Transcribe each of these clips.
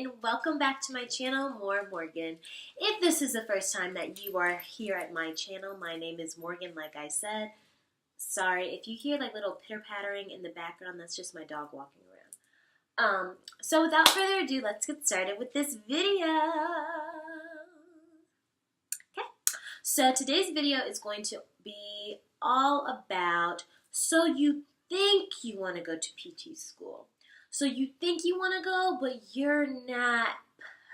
and welcome back to my channel, Morgan. If this is the first time that you are here at my channel, my name is Morgan, like I said. Sorry, if you hear like little pitter-pattering in the background, that's just my dog walking around. So without further ado, let's get started with this video. Okay, so today's video is going to be all about, so you think you want to go to PT school. So you think you want to go, but you're not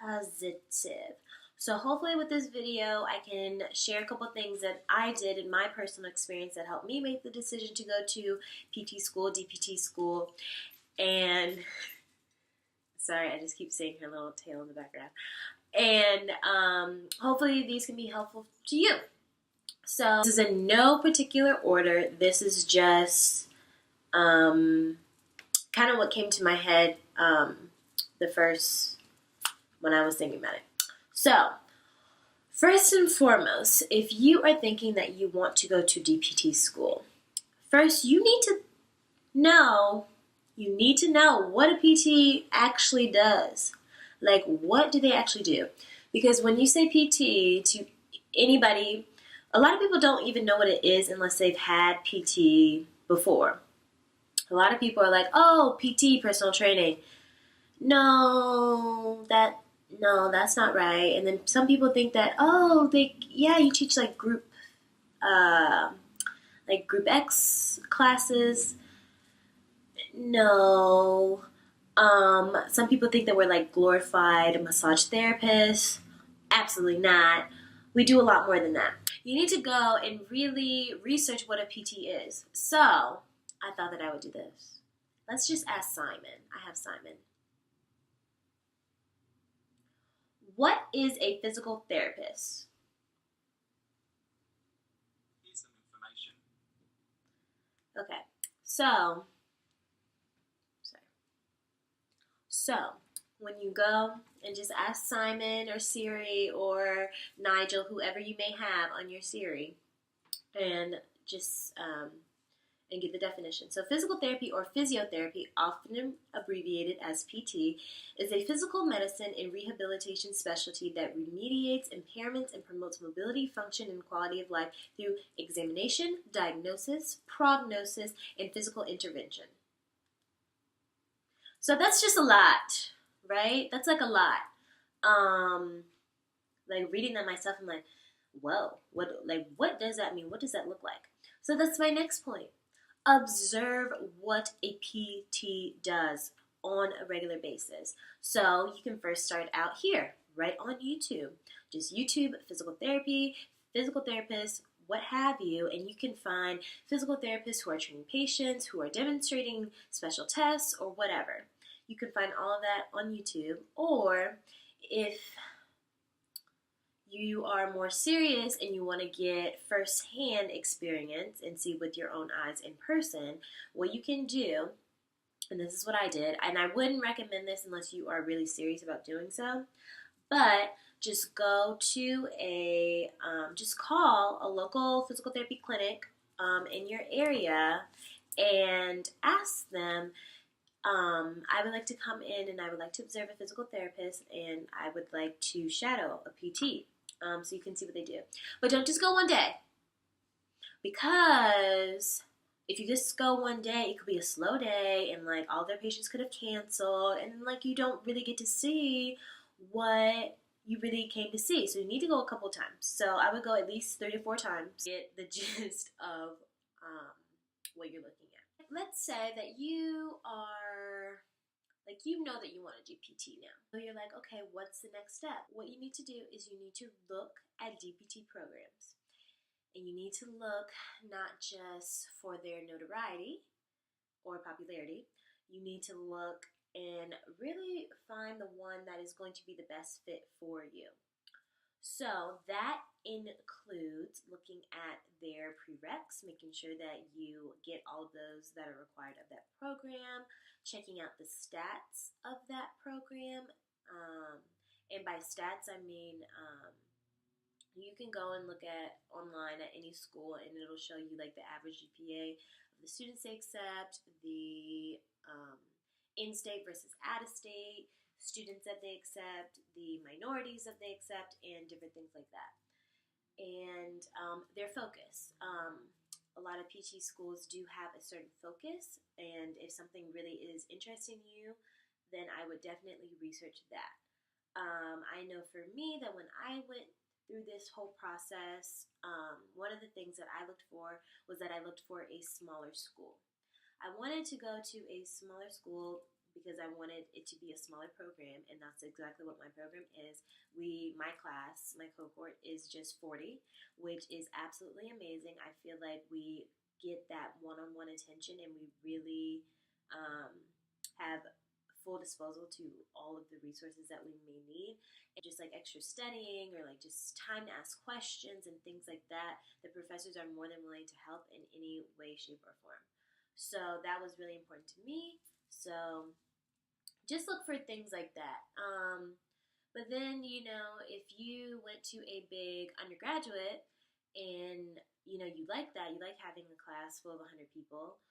positive. So hopefully with this video, I can share a couple things that I did in my personal experience that helped me make the decision to go to PT school, DPT school, and sorry, I just keep seeing her little tail in the background. And hopefully these can be helpful to you. So this is in no particular order. This is just kind of what came to my head when I was thinking about it. So, first and foremost, if you are thinking that you want to go to DPT school, first you need to know what a PT actually does. Like, what do they actually do? Because when you say PT to anybody, a lot of people don't even know what it is unless they've had PT before. A lot of people are like, oh, PT, personal training. No, that's not right. And then some people think that, oh, you teach like group X classes. No. Some people think that we're like glorified massage therapists. Absolutely not. We do a lot more than that. You need to go and really research what a PT is. So I thought that I would do this. Let's just ask Simon. I have Simon. What is a physical therapist? Here's some information. Okay, so when you go and just ask Simon or Siri or Nigel, whoever you may have on your Siri, and just and get the definition. So physical therapy or physiotherapy, often abbreviated as PT, is a physical medicine and rehabilitation specialty that remediates impairments and promotes mobility, function, and quality of life through examination, diagnosis, prognosis, and physical intervention. So that's just a lot, right? That's like a lot. Like reading that myself, I'm like, whoa, what does that mean? What does that look like? So that's my next point. Observe what a PT does on a regular basis. So you can first start out here, right on YouTube. Just YouTube physical therapy, physical therapists, what have you, and you can find physical therapists who are treating patients, who are demonstrating special tests, or whatever. You can find all of that on YouTube, or if you are more serious and you want to get first-hand experience and see with your own eyes in person, what you can do, and this is what I did, and I wouldn't recommend this unless you are really serious about doing so, but just go to just call a local physical therapy clinic in your area and ask them, I would like to come in and I would like to observe a physical therapist and I would like to shadow a PT. So you can see what they do. But don't just go one day. Because if you just go one day, it could be a slow day and like all their patients could have canceled and like you don't really get to see what you really came to see. So you need to go a couple times. So I would go at least 3 to 4 times to get the gist of what you're looking at. Let's say that you are, like, you know that you want to do PT now. So you're like, okay, what's the next step? What you need to do is you need to look at DPT programs. And you need to look not just for their notoriety or popularity. You need to look and really find the one that is going to be the best fit for you. So that includes looking at their prereqs, making sure that you get all of those that are required of that program, checking out the stats of that program. And by stats, I mean you can go and look at online at any school and it'll show you like the average GPA of the students they accept, the in-state versus out-of-state students that they accept, the minorities that they accept, and different things like that. And their focus. A lot of PT schools do have a certain focus, and if something really is interesting to you, then I would definitely research that. I know for me that when I went through this whole process, one of the things that I looked for was that I looked for a smaller school. I wanted to go to a smaller school because I wanted it to be a smaller program, and that's exactly what my program is. My class, my cohort is just 40, which is absolutely amazing. I feel like we get that one-on-one attention, and we really have full disposal to all of the resources that we may need, and just like extra studying or like just time to ask questions and things like that. The professors are more than willing to help in any way, shape, or form. So that was really important to me. So just look for things like that. But then, if you went to a big undergraduate and, you like that, you like having a class full of 100 people,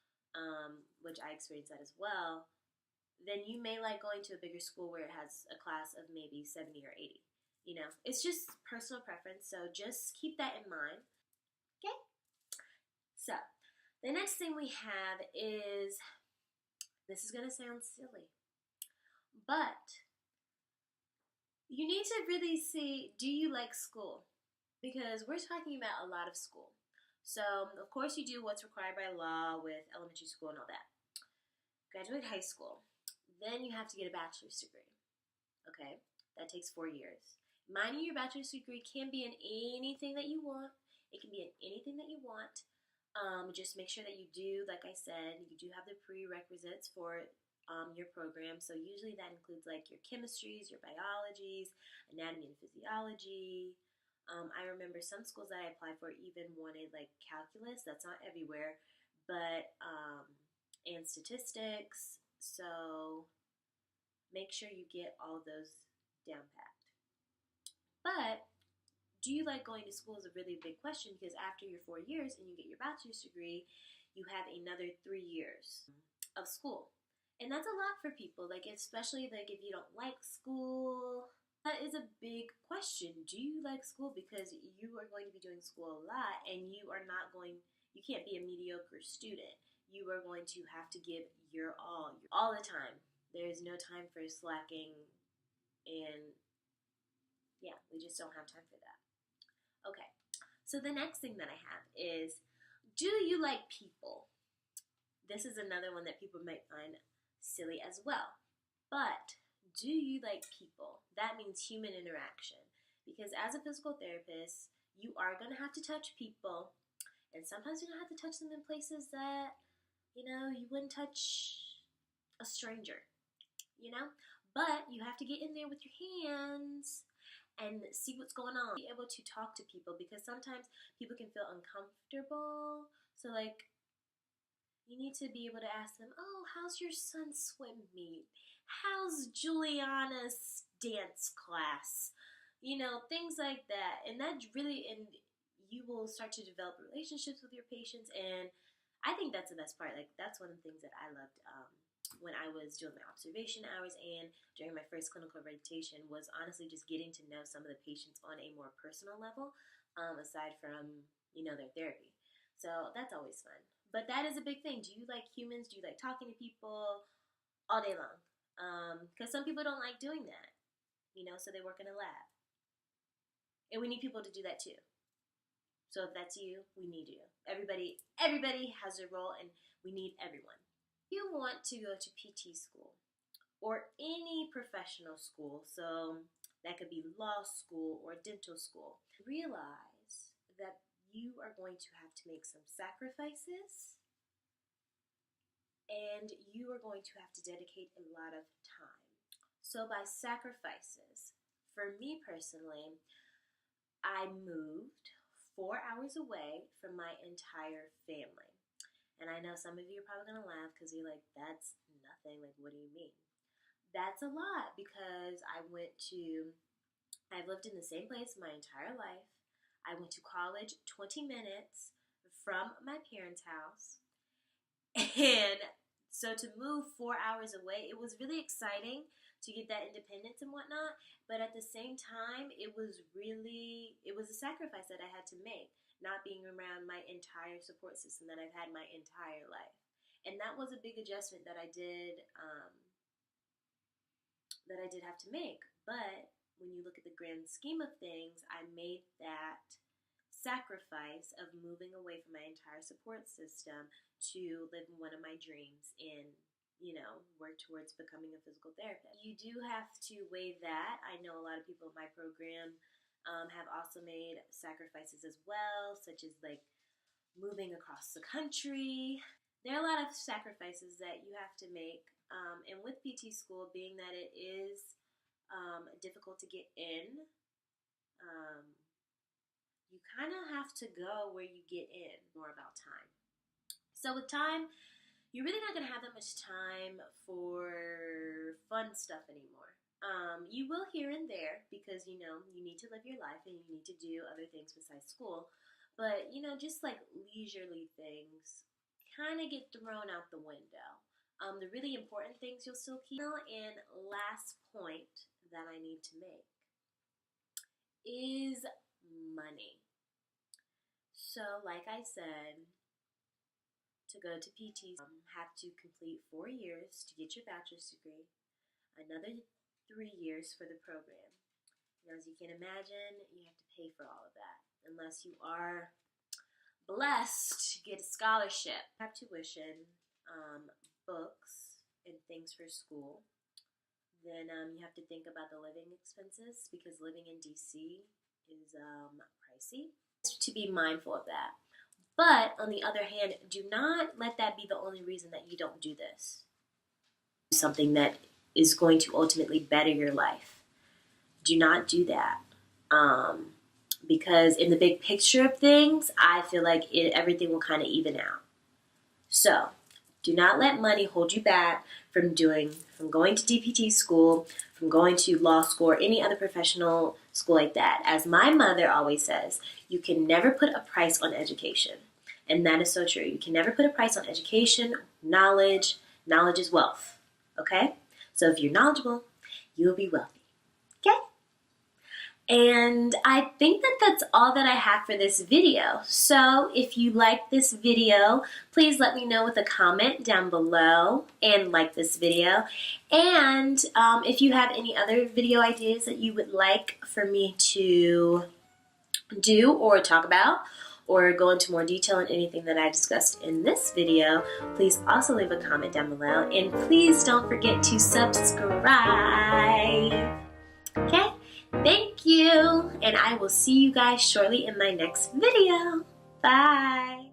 which I experienced that as well, then you may like going to a bigger school where it has a class of maybe 70 or 80. It's just personal preference, so just keep that in mind. Okay? So, the next thing we have is, this is going to sound silly, but you need to really see, do you like school? Because we're talking about a lot of school. So, of course, you do what's required by law with elementary school and all that. Graduate high school. Then you have to get a bachelor's degree. Okay? That takes 4 years. Mind you, your bachelor's degree can be in anything that you want. It can be in anything that you want. Just make sure that you do, like I said, you do have the prerequisites for your program. So usually that includes like your chemistries, your biologies, anatomy and physiology. I remember some schools that I applied for even wanted like calculus. That's not everywhere, but and statistics. So make sure you get all of those down packed. But do you like going to school is a really big question, because after your 4 years and you get your bachelor's degree, you have another 3 years of school. And that's a lot for people, like especially like if you don't like school. That is a big question. Do you like school? Because you are going to be doing school a lot, and you can't be a mediocre student. You are going to have to give your all the time. There is no time for slacking, and yeah, we just don't have time for that. Okay, so the next thing that I have is, do you like people? This is another one that people might find silly as well. But do you like people? That means human interaction. Because as a physical therapist, you are going to have to touch people. And sometimes you're going to have to touch them in places that, you wouldn't touch a stranger, But you have to get in there with your hands and see what's going on. Be able to talk to people, because sometimes people can feel uncomfortable. So like, you need to be able to ask them, oh, how's your son's swim meet? How's Juliana's dance class? Things like that. And you will start to develop relationships with your patients. And I think that's the best part. Like, that's one of the things that I loved when I was doing my observation hours and during my first clinical rotation, was honestly just getting to know some of the patients on a more personal level, aside from, their therapy. So that's always fun. But that is a big thing. Do you like humans? Do you like talking to people all day long? Because some people don't like doing that, so they work in a lab. And we need people to do that too. So if that's you, we need you. Everybody has a role, and we need everyone. If you want to go to PT school or any professional school, so that could be law school or dental school, realize that you are going to have to make some sacrifices, and you are going to have to dedicate a lot of time. So by sacrifices, for me personally, I moved 4 hours away from my entire family. And I know some of you are probably going to laugh because you're like, that's nothing. Like, what do you mean? That's a lot, because I've lived in the same place my entire life. I went to college 20 minutes from my parents' house. And so to move 4 hours away, it was really exciting to get that independence and whatnot. But at the same time, it was a sacrifice that I had to make, not being around my entire support system that I've had my entire life. And that was a big adjustment that I did have to make. But when you look at the grand scheme of things, I made that sacrifice of moving away from my entire support system to live one of my dreams and, work towards becoming a physical therapist. You do have to weigh that. I know a lot of people in my program have also made sacrifices as well, such as like moving across the country. There are a lot of sacrifices that you have to make. And with PT school, being that it is difficult to get in, you kind of have to go where you get in. More about time. So with time, you're really not going to have that much time for fun stuff anymore. You will here and there because, you need to live your life and you need to do other things besides school. But, just like leisurely things kind of get thrown out the window. The really important things you'll still keep. And last point that I need to make is money. So, like I said, to go to PT, have to complete 4 years to get your bachelor's degree, another 3 years for the program. And as you can imagine, you have to pay for all of that, unless you are blessed to get a scholarship. Have tuition, books, and things for school. Then you have to think about the living expenses because living in DC is pricey. To be mindful of that. But on the other hand, do not let that be the only reason that you don't do this. Something that is going to ultimately better your life. Do not do that. Because in the big picture of things, I feel like everything will kind of even out. So, do not let money hold you back from going to DPT school, from going to law school or any other professional school like that. As my mother always says, you can never put a price on education. And that is so true. You can never put a price on education, knowledge. Knowledge is wealth. Okay? So if you're knowledgeable, you'll be wealthy. Okay? And I think that that's all that I have for this video. So if you like this video, please let me know with a comment down below and like this video. And if you have any other video ideas that you would like for me to do or talk about, or go into more detail on anything that I discussed in this video, please also leave a comment down below. And please don't forget to subscribe. Okay? Thank you, and I will see you guys shortly in my next video. Bye.